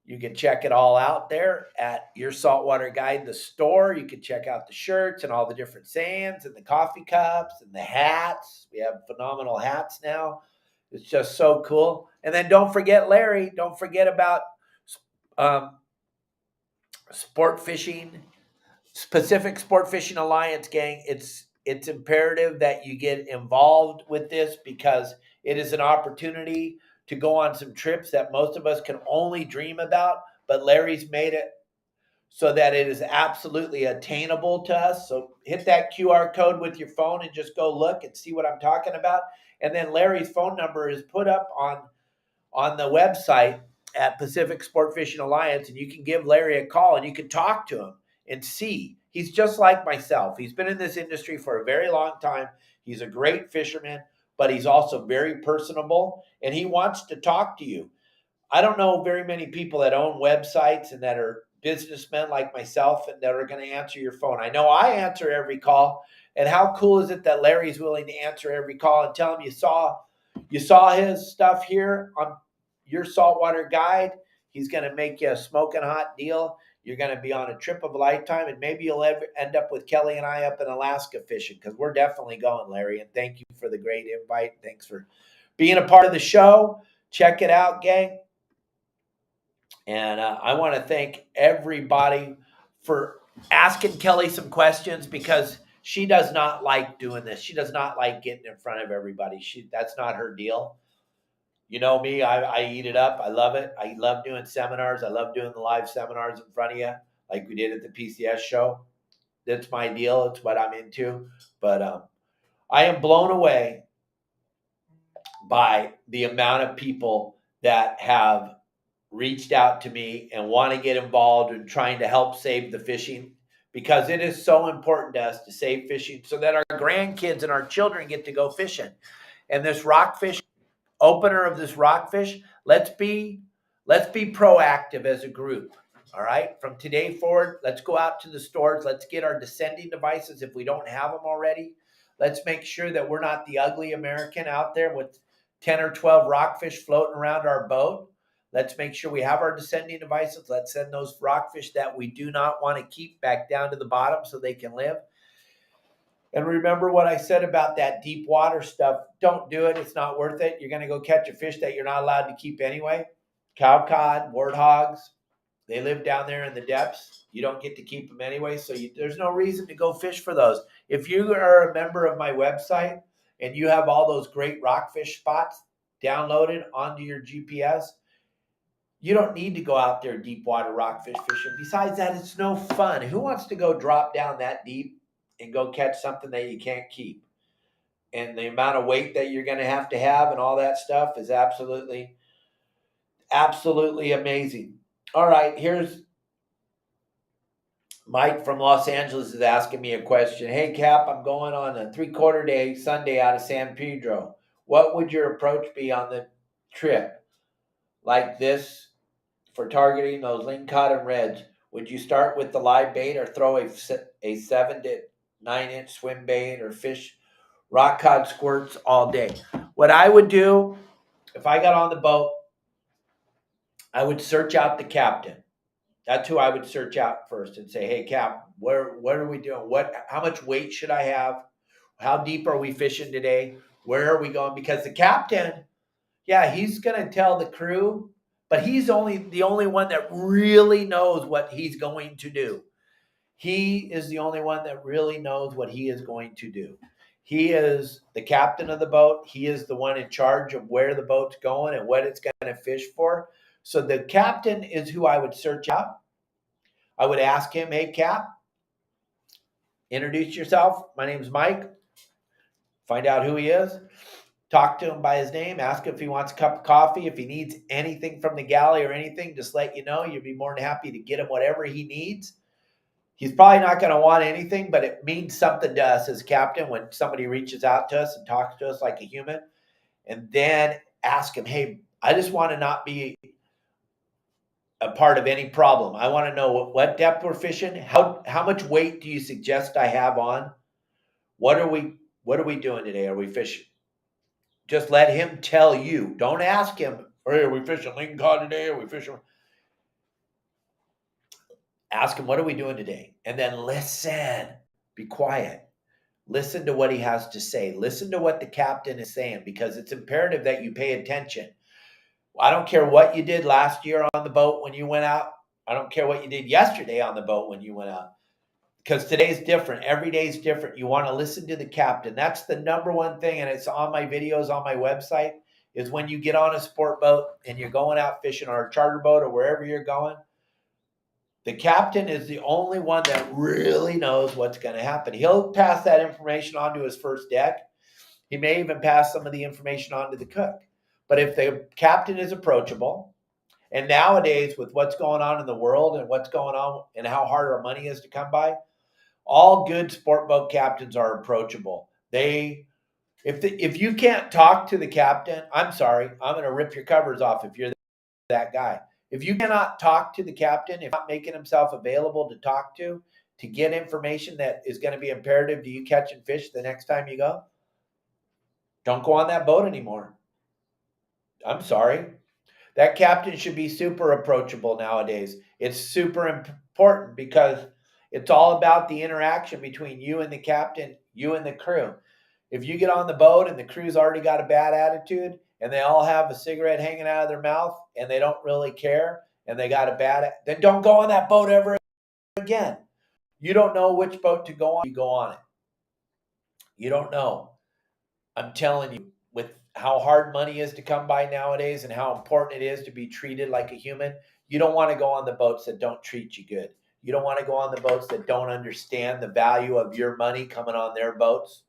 You can check it all out there at Your Saltwater Guide, the store. You can check out the shirts and all the different sands and the coffee cups and the hats. We have phenomenal hats now. It's just so cool. And then don't forget Larry. Don't forget about um, sport fishing, Pacific Sport Fishing Alliance, gang. It's imperative that you get involved with this because it is an opportunity to go on some trips that most of us can only dream about, but Larry's made it so that it is absolutely attainable to us. So hit that QR code with your phone and just go look and see what I'm talking about. And then Larry's phone number is put up on the website at Pacific Sport Fishing Alliance, and you can give Larry a call and you can talk to him and see. He's just like myself. He's been in this industry for a very long time. He's a great fisherman, but he's also very personable and he wants to talk to you. I don't know very many people that own websites and that are businessmen like myself and that are going to answer your phone. I know I answer every call. And how cool is it that Larry's willing to answer every call and tell him you saw his stuff here on your saltwater guide. He's going to make you a smoking hot deal. You're going to be on a trip of a lifetime, and maybe you'll end up with Kelly and I up in Alaska fishing, because we're definitely going, Larry. And thank you for the great invite. Thanks for being a part of the show. Check it out, gang. And I want to thank everybody for asking Kelly some questions, because she does not like doing this. She does not like getting in front of everybody. That's not her deal. You know me, I eat it up. I love it. I love doing seminars. I love doing the live seminars in front of you, like we did at the PCS show. That's my deal. It's what I'm into. But I am blown away by the amount of people that have reached out to me and want to get involved in trying to help save the fishing, because it is so important to us to save fishing so that our grandkids and our children get to go fishing. And this rockfish opener of this rockfish, let's be proactive as a group. All right, from today forward, let's go out to the stores. Let's get our descending devices if we don't have them already. Let's make sure that we're not the ugly American out there with 10 or 12 rockfish floating around our boat. Let's make sure we have our descending devices. Let's send those rockfish that we do not want to keep back down to the bottom so they can live. And remember what I said about that deep water stuff. Don't do it. It's not worth it. You're going to go catch a fish that you're not allowed to keep anyway. Cowcod, warthogs, they live down there in the depths. You don't get to keep them anyway, so there's no reason to go fish for those. If you are a member of my website and you have all those great rockfish spots downloaded onto your GPS, you don't need to go out there deep water rockfish fishing. Besides that, it's no fun. Who wants to go drop down that deep and go catch something that you can't keep? And the amount of weight that you're going to have and all that stuff is absolutely, absolutely amazing. All right, here's Mike from Los Angeles is asking me a question. Hey, Cap, I'm going on a 3/4 day Sunday out of San Pedro. What would your approach be on the trip like this for targeting those lingcod and reds? Would you start with the live bait or throw a 7 to 9 inch swim bait or fish rock cod squirts all day? What I would do if I got on the boat, I would search out the captain. That's who I would search out first and say, hey, Cap, what are we doing? How much weight should I have? How deep are we fishing today? Where are we going? Because the captain, yeah, he's going to tell the crew, but he's the only one that really knows what he's going to do. He is the only one that really knows what he is going to do. He is the captain of the boat. He is the one in charge of where the boat's going and what it's going to fish for. So the captain is who I would search out. I would ask him, hey, Cap, introduce yourself. My name's Mike. Find out who he is. Talk to him by his name. Ask him if he wants a cup of coffee. If he needs anything from the galley or anything, just let you know. You'd be more than happy to get him whatever he needs. He's probably not going to want anything, but it means something to us as captain when somebody reaches out to us and talks to us like a human. And then ask him, hey, I just want to not be a part of any problem. I want to know what depth we're fishing. How much weight do you suggest I have on? What are we doing today? Are we fishing? Just let him tell you. Don't ask him, hey, are we fishing lingcod today? Are we fishing? Ask him, what are we doing today? And then listen. Be quiet. Listen to what he has to say. Listen to what the captain is saying, because it's imperative that you pay attention. I don't care what you did last year on the boat when you went out. I don't care what you did yesterday on the boat when you went out. Because today's different. Every day is different. You want to listen to the captain. That's the number one thing, and it's on my videos on my website, is when you get on a sport boat and you're going out fishing or a charter boat or wherever you're going, the captain is the only one that really knows what's going to happen. He'll pass that information on to his first deck. He may even pass some of the information on to the cook. But if the captain is approachable, and nowadays with what's going on in the world and what's going on and how hard our money is to come by, all good sport boat captains are approachable. They If you can't talk to the captain, I'm sorry, I'm going to rip your covers off if you're that guy. If you cannot talk to the captain, if not making himself available to talk to get information that is going to be imperative to you catching fish the next time you go, don't go on that boat anymore. I'm sorry. That captain should be super approachable nowadays. It's super important because it's all about the interaction between you and the captain, you and the crew. If you get on the boat and the crew's already got a bad attitude and they all have a cigarette hanging out of their mouth and they don't really care and they got a bad, then don't go on that boat ever again. You don't know which boat to go on. You go on it. You don't know. I'm telling you, with how hard money is to come by nowadays and how important it is to be treated like a human, you don't want to go on the boats that don't treat you good. You don't want to go on the boats that don't understand the value of your money coming on their boats.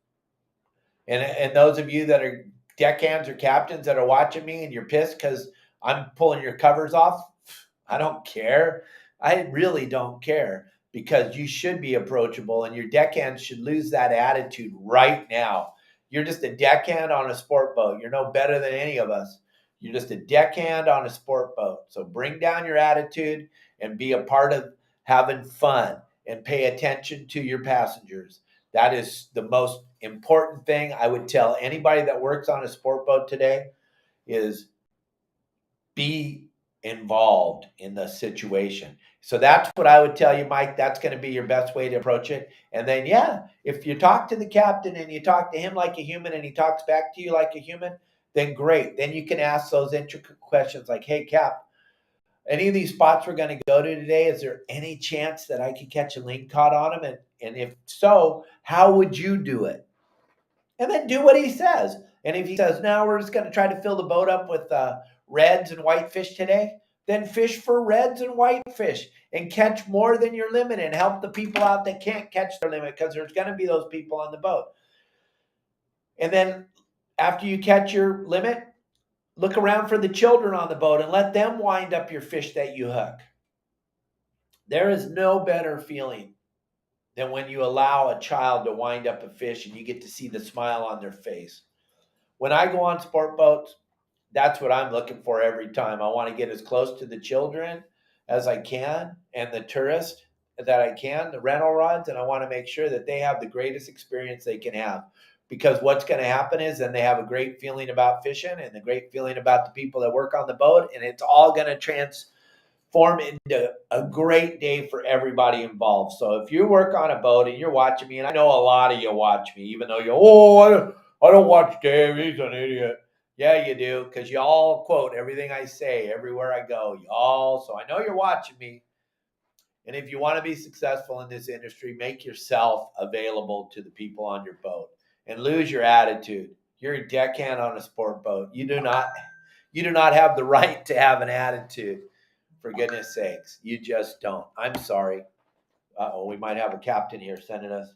And those of you that are deckhands or captains that are watching me and you're pissed because I'm pulling your covers off, I don't care. I really don't care because you should be approachable and your deckhands should lose that attitude right now. You're just a deckhand on a sport boat. You're no better than any of us. You're just a deckhand on a sport boat. So bring down your attitude and be a part of having fun and pay attention to your passengers. That is the most important thing I would tell anybody that works on a sport boat today is be involved in the situation. So that's what I would tell you, Mike. That's going to be your best way to approach it. And then, yeah, if you talk to the captain and you talk to him like a human and he talks back to you like a human, then great. Then you can ask those intricate questions like, hey, Cap, any of these spots we're going to go to today, is there any chance that I could catch a lingcod on them? And if so, how would you do it? And then do what he says. And if he says, no, we're just going to try to fill the boat up with reds and white fish today, then fish for reds and white fish and catch more than your limit and help the people out that can't catch their limit because there's going to be those people on the boat. And then after you catch your limit, look around for the children on the boat and let them wind up your fish that you hook. There is no better feeling than when you allow a child to wind up a fish and you get to see the smile on their face. When I go on sport boats, that's what I'm looking for every time. I want to get as close to the children as I can and the tourists that I can, the rental rods, and I want to make sure that they have the greatest experience they can have. Because what's going to happen is then they have a great feeling about fishing and a great feeling about the people that work on the boat, and it's all going to transform into a great day for everybody involved. So if you work on a boat and you're watching me, and I know a lot of you watch me, even though I don't watch Dave, he's an idiot. Yeah, you do, because you all quote everything I say everywhere I go. You all, so I know you're watching me. And if you want to be successful in this industry, make yourself available to the people on your boat and lose your attitude. You're a deckhand on a sport boat. You do not have the right to have an attitude. For goodness sakes, you just don't. I'm sorry. Uh-oh, we might have a captain here sending us.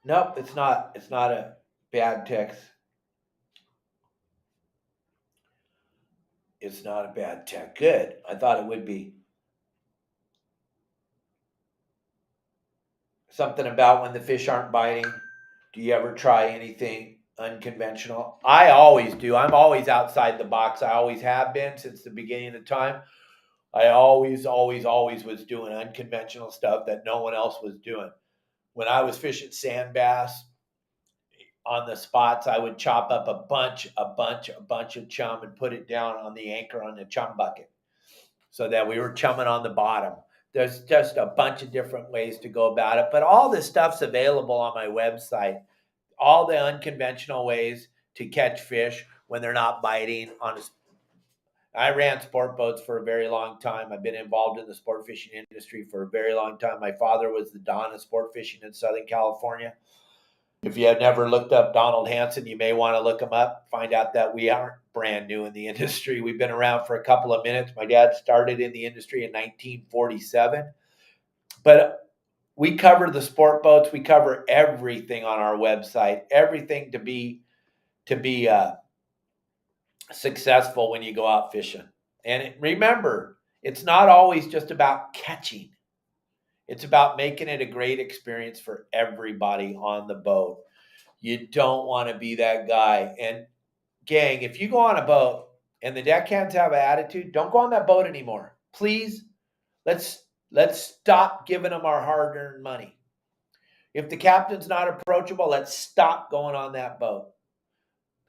Nope, it's not. It's not a bad text. It's not a bad tech. Good. I thought it would be. Something about when the fish aren't biting. Do you ever try anything unconventional? I always do. I'm always outside the box. I always have been since the beginning of the time. I always, always, always was doing unconventional stuff that no one else was doing. When I was fishing sand bass on the spots, I would chop up a bunch of chum and put it down on the anchor on the chum bucket so that we were chumming on the bottom. There's just a bunch of different ways to go about it, but all this stuff's available on my website. All the unconventional ways to catch fish when they're not biting on a. I ran sport boats for a very long time. I've been involved in the sport fishing industry for a very long time. My father was the Don of sport fishing in Southern California. If you have never looked up Donald Hanson, you may want to look him up, find out that we aren't brand new in the industry. We've been around for a couple of minutes. My dad started in the industry in 1947. But we cover the sport boats. We cover everything on our website, everything to be successful when you go out fishing. And remember, it's not always just about catching. It's about making it a great experience for everybody on the boat. You don't want to be that guy. And gang, if you go on a boat and the deckhands have an attitude, don't go on that boat anymore. Please, let's let's stop giving them our hard-earned money. If the captain's not approachable, let's stop going on that boat.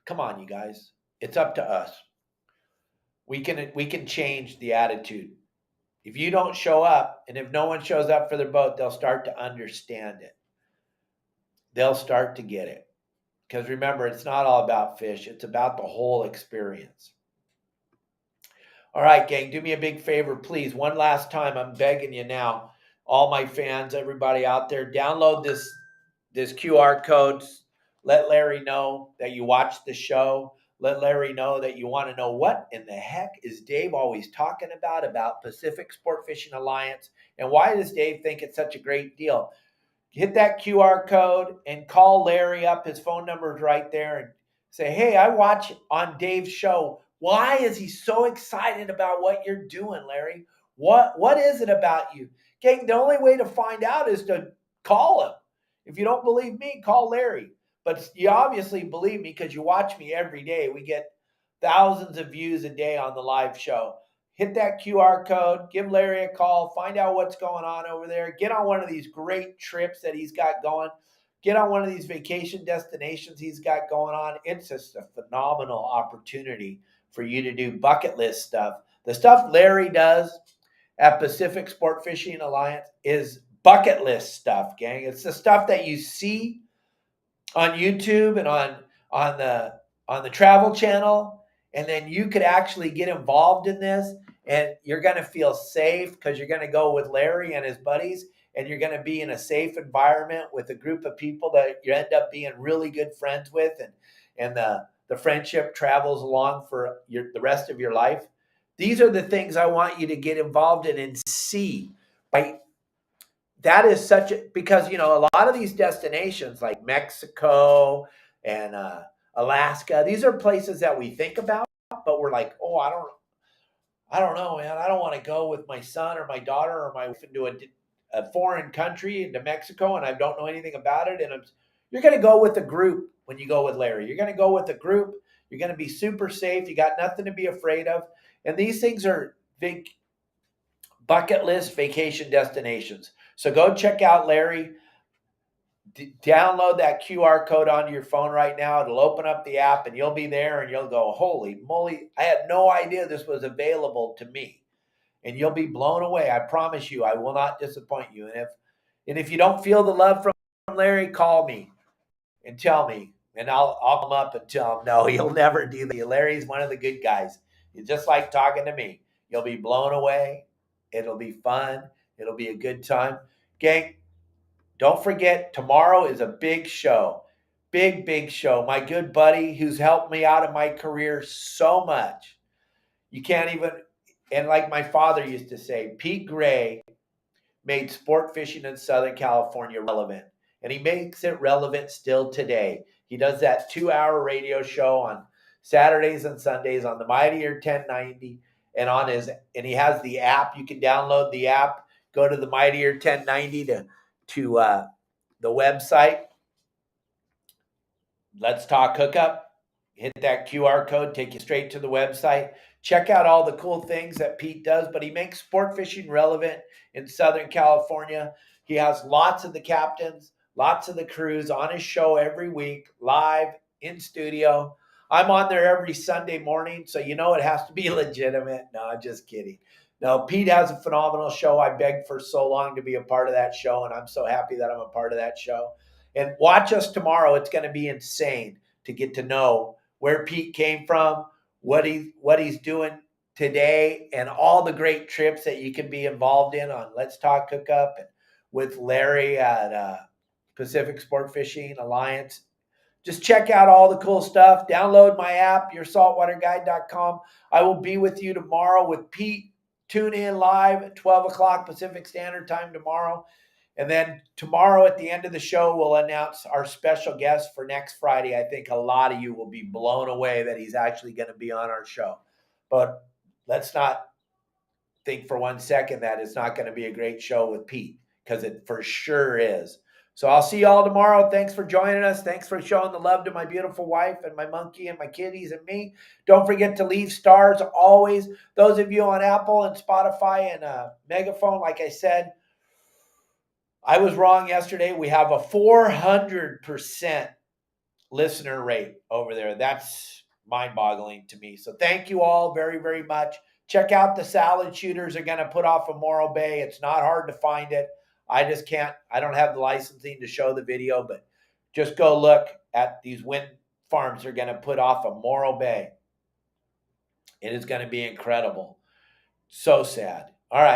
Come on, you guys. It's up to us. We can change the attitude. If you don't show up, and if no one shows up for their boat, they'll start to understand it. They'll start to get it. Because remember, it's not all about fish, it's about the whole experience. All right, gang, do me a big favor, please. One last time, I'm begging you now. All my fans, everybody out there, download this QR code. Let Larry know that you watched the show. Let Larry know that you want to know what in the heck is Dave always talking about Pacific Sport Fishing Alliance, and why does Dave think it's such a great deal? Hit that QR code and call Larry up. His phone number is right there, and say, hey, I watch on Dave's show. Why is he so excited about what you're doing, Larry? What is it about you? Gang, the only way to find out is to call him. If you don't believe me, call Larry. But you obviously believe me because you watch me every day. We get thousands of views a day on the live show. Hit that QR code, give Larry a call, find out what's going on over there. Get on one of these great trips that he's got going. Get on one of these vacation destinations he's got going on. It's just a phenomenal opportunity for you to do bucket list stuff. The stuff Larry does at Pacific Sport Fishing Alliance is bucket list stuff, gang. It's the stuff that you see on YouTube and on the Travel Channel, and then you could actually get involved in this, and you're going to feel safe because you're going to go with Larry and his buddies, and you're going to be in a safe environment with a group of people that you end up being really good friends with, and the friendship travels along for the rest of your life. These are the things I want you to get involved in and see, right? That is such a, because a lot of these destinations like Mexico and Alaska, these are places that we think about, but we're like, oh, I don't know, man. I don't want to go with my son or my daughter or my wife into a foreign country, into Mexico, and I don't know anything about it. And you're going to go with a group when you go with Larry. You're going to go with a group. You're going to be super safe. You got nothing to be afraid of. And these things are big bucket list vacation destinations. So go check out Larry. Download that QR code onto your phone right now. It'll open up the app and you'll be there and you'll go, holy moly, I had no idea this was available to me. And you'll be blown away. I promise you, I will not disappoint you. And if you don't feel the love from Larry, call me and tell me. And I'll come up and tell him, no, he'll never do that. Larry's one of the good guys. He's just like talking to me. You'll be blown away. It'll be fun. It'll be a good time. Gang, don't forget, tomorrow is a big show. Big, big show. My good buddy who's helped me out in my career so much. You can't even, and like my father used to say, Pete Gray made sport fishing in Southern California relevant. And he makes it relevant still today. He does that 2-hour radio show on Saturdays and Sundays on the Mightier 1090 and he has the app. You can download the app, go to the Mightier 1090 to the website. Let's Talk Hookup. Hit that QR code, take you straight to the website. Check out all the cool things that Pete does, but he makes sport fishing relevant in Southern California. He has lots of the captains, lots of the crews on his show every week, live, in studio. I'm on there every Sunday morning, so it has to be legitimate. No, I'm just kidding. No, Pete has a phenomenal show. I begged for so long to be a part of that show, and I'm so happy that I'm a part of that show. And watch us tomorrow. It's going to be insane to get to know where Pete came from, what he's doing today, and all the great trips that you can be involved in on Let's Talk Hookup and with Larry at Pacific Sport Fishing Alliance. Just check out all the cool stuff. Download my app, yoursaltwaterguide.com. I will be with you tomorrow with Pete. Tune in live at 12 o'clock Pacific Standard Time tomorrow. And then tomorrow at the end of the show, we'll announce our special guest for next Friday. I think a lot of you will be blown away that he's actually going to be on our show. But let's not think for 1 second that it's not going to be a great show with Pete, because it for sure is. So I'll see y'all tomorrow. Thanks for joining us. Thanks for showing the love to my beautiful wife and my monkey and my kitties and me. Don't forget to leave stars always. Those of you on Apple and Spotify and Megaphone, like I said, I was wrong yesterday. We have a 400% listener rate over there. That's mind-boggling to me. So thank you all very, very much. Check out the salad shooters are going to put off of Morro Bay. It's not hard to find it. I just can't, I don't have the licensing to show the video, but just go look at these wind farms they're going to put off of Morro Bay. It is going to be incredible. So sad.